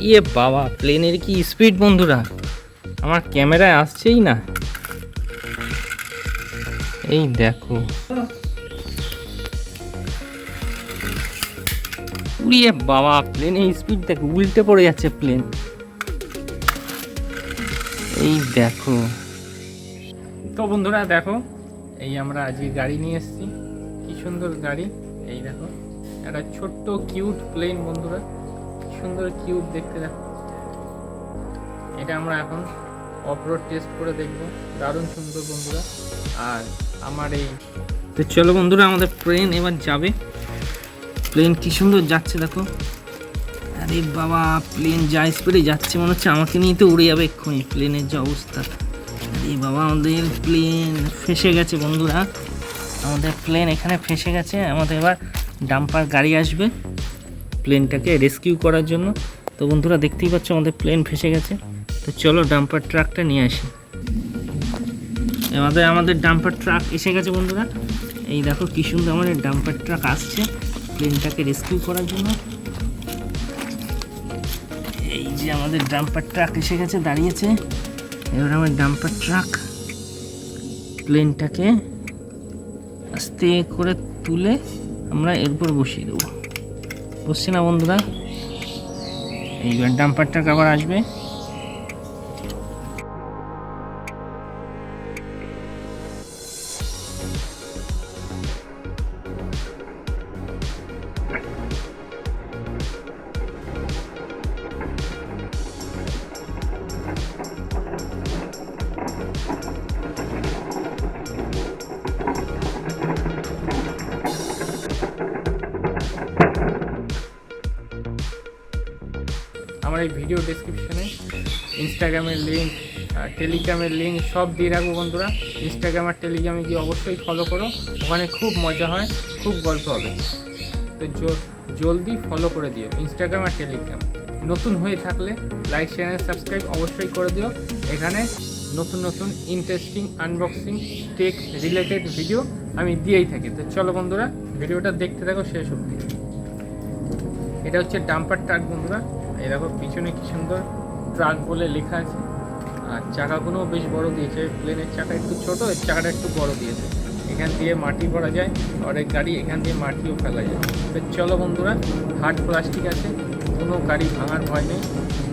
ইয়ে বাবা, প্লেনের কি স্পিড বন্ধুরা, আমার ক্যামেরায় আসছেই না। এই দেখো, ইয়ে বাবা, প্লেনের স্পিড দেখো, উল্টে পড়ে যাচ্ছে প্লেন। এই দেখো তো বন্ধুরা, দেখো এই আমরা আজকে গাড়ি নিয়ে এসেছি, কি সুন্দর গাড়ি। এই দেখো একটা ছোট্ট কিউট প্লেন বন্ধুরা, কি সুন্দর কিউট দেখতে। দেখো এটা আমরা এখন অফরোড টেস্ট করে দেখবো, দারুণ সুন্দর বন্ধুরা। আর আমার এই তো চলো বন্ধুরা, আমাদের প্লেন এবার যাবে। প্লেন কি সুন্দর যাচ্ছে দেখো। আরে বাবা, প্লেন যা স্পিডে যাচ্ছে মনে হচ্ছে আমাকে নিয়ে তো উড়ে যাবে এক্ষুনি, প্লেনের যে অবস্থা। আরে বাবা, আমাদের প্লেন ফেসে গেছে বন্ধুরা, আমাদের প্লেন এখানে ফেসে গেছে। আমাদের এবার ডাম্পার গাড়ি আসবে প্লেনটাকে রেস্কিউ করার জন্য। তো বন্ধুরা দেখতেই পাচ্ছ আমাদের প্লেন ফেসে গেছে। তো চলো ডাম্পার ট্রাকটা নিয়ে আসি। আমাদের ডাম্পার ট্রাক এসে গেছে বন্ধুরা। এই দেখো কি সুন্দর আমাদের ডাম্পার ট্রাক আসছে প্লেনটাকে রেস্কিউ করার জন্য। এই যে আমাদের ডাম্পার ট্রাক এসে গেছে, দাঁড়িয়েছে। এবার আমার ডাম্পার ট্রাক প্লেনটাকে আস্তে করে তুলে আমরা এরপর বসিয়ে দেবো। বসছে না বন্ধুরা? এইবার ডাম্পার ট্রাক আবার আসবে। আমার এই ভিডিও ডেসক্রিপশনে ইনস্টাগ্রামের লিঙ্ক, টেলিগ্রামের লিঙ্ক সব দিয়ে রাখবো বন্ধুরা। ইনস্টাগ্রাম আর টেলিগ্রামে গিয়ে অবশ্যই ফলো করো, ওখানে খুব মজা হয়, খুব গল্প হবে। তো জলদি ফলো করে দিও ইনস্টাগ্রাম আর টেলিগ্রাম। নতুন হয়ে থাকলে লাইক, শেয়ার, সাবস্ক্রাইব অবশ্যই করে দিও। এখানে নতুন নতুন interesting unboxing tech related video আমি দিয়েই থাকি। তো চলো বন্ধুরা, ভিডিওটা দেখতে থাকো শেষ অবধি। এটা হচ্ছে ডাম্পার ট্রাক বন্ধুরা। এই দেখো পিছনে কি সুন্দর ট্রাক বলে লেখা আছে। আর চাকাগুলোও বেশ বড় দিয়েছে, প্লেনের চাকা একটু ছোট, এর চাকাটা একটু বড় দিয়েছে। এখান দিয়ে মাটি ভরা যায়, অনেক গাড়ি এখান দিয়ে মাটিও ফেলা যায়। তো চলো বন্ধুরা, হার্ড প্লাস্টিক আছে, কোনো গাড়ি ভাঙার ভয় নেই,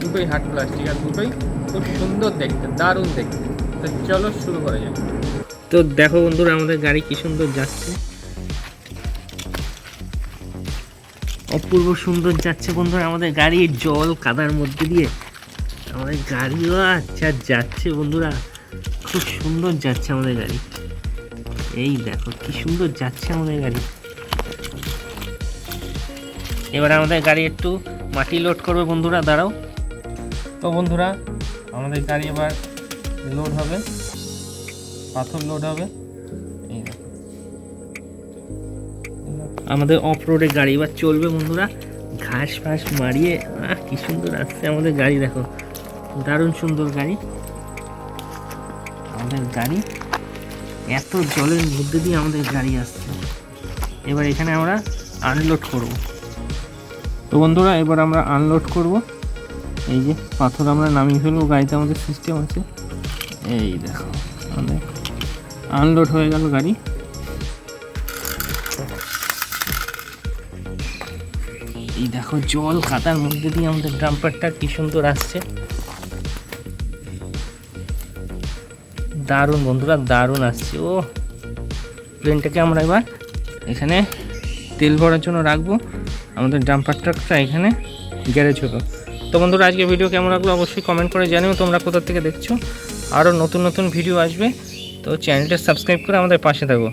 দুটোই হার্ড প্লাস্টিক, আর দুটোই খুব সুন্দর দেখতে, দারুণ দেখতে। তো চলো শুরু করা যায়। তো দেখো বন্ধুরা, আমাদের গাড়ি কি সুন্দর যাচ্ছে, অপূর্ব সুন্দর যাচ্ছে বন্ধুরা আমাদের গাড়ি। জল কাদার মধ্যে দিয়ে আমাদের গাড়িও আচ্ছা যাচ্ছে বন্ধুরা, খুব সুন্দর যাচ্ছে আমাদের গাড়ি। এই দেখো কি সুন্দর যাচ্ছে আমাদের গাড়ি। এবার আমাদের গাড়ি একটু মাটি লোড করবে বন্ধুরা, দাঁড়াও। তো বন্ধুরা, আমাদের গাড়ি এবার লোড হবে, পাথর লোড হবে। এই দেখো আমাদের অফ রোডে গাড়ি এবার চলবে বন্ধুরা, ঘাস ফাঁস মারিয়ে। কি সুন্দর আসছে আমাদের গাড়ি, দেখো দারুণ সুন্দর গাড়ি আমাদের গাড়ি। এত জলের মধ্যে দিয়ে আমাদের গাড়ি আসছে। এবার এখানে আমরা আনলোড করব। তো বন্ধুরা, এবার আমরা আনলোড করব। এই যে পাথর আমরা নামিয়ে ফেলবো, গাড়িতে আমাদের সিস্টেম আছে। এই দেখো আমাদের আনলোড হয়ে গেল গাড়ি। এই দেখো জল কাদার মধ্যে দিয়ে আমাদের ডাম্পারটা কি সুন্দর আসছে, দারুণ বন্ধুরা, দারুণ আসছে। ও প্লেনটাকে আমরা এবার এখানে তেল ভরার জন্য রাখবো। আমাদের ডাম্পার ট্রাকটা এখানে গ্যারেজ হলো। তো বন্ধুরা, আজকে ভিডিও কেমন লাগলো অবশ্যই কমেন্ট করে জানিও তোমরা কোথা থেকে দেখছো। আরও নতুন নতুন ভিডিও আসবে, তো চ্যানেলটা সাবস্ক্রাইব করে আমাদের পাশে থাকো।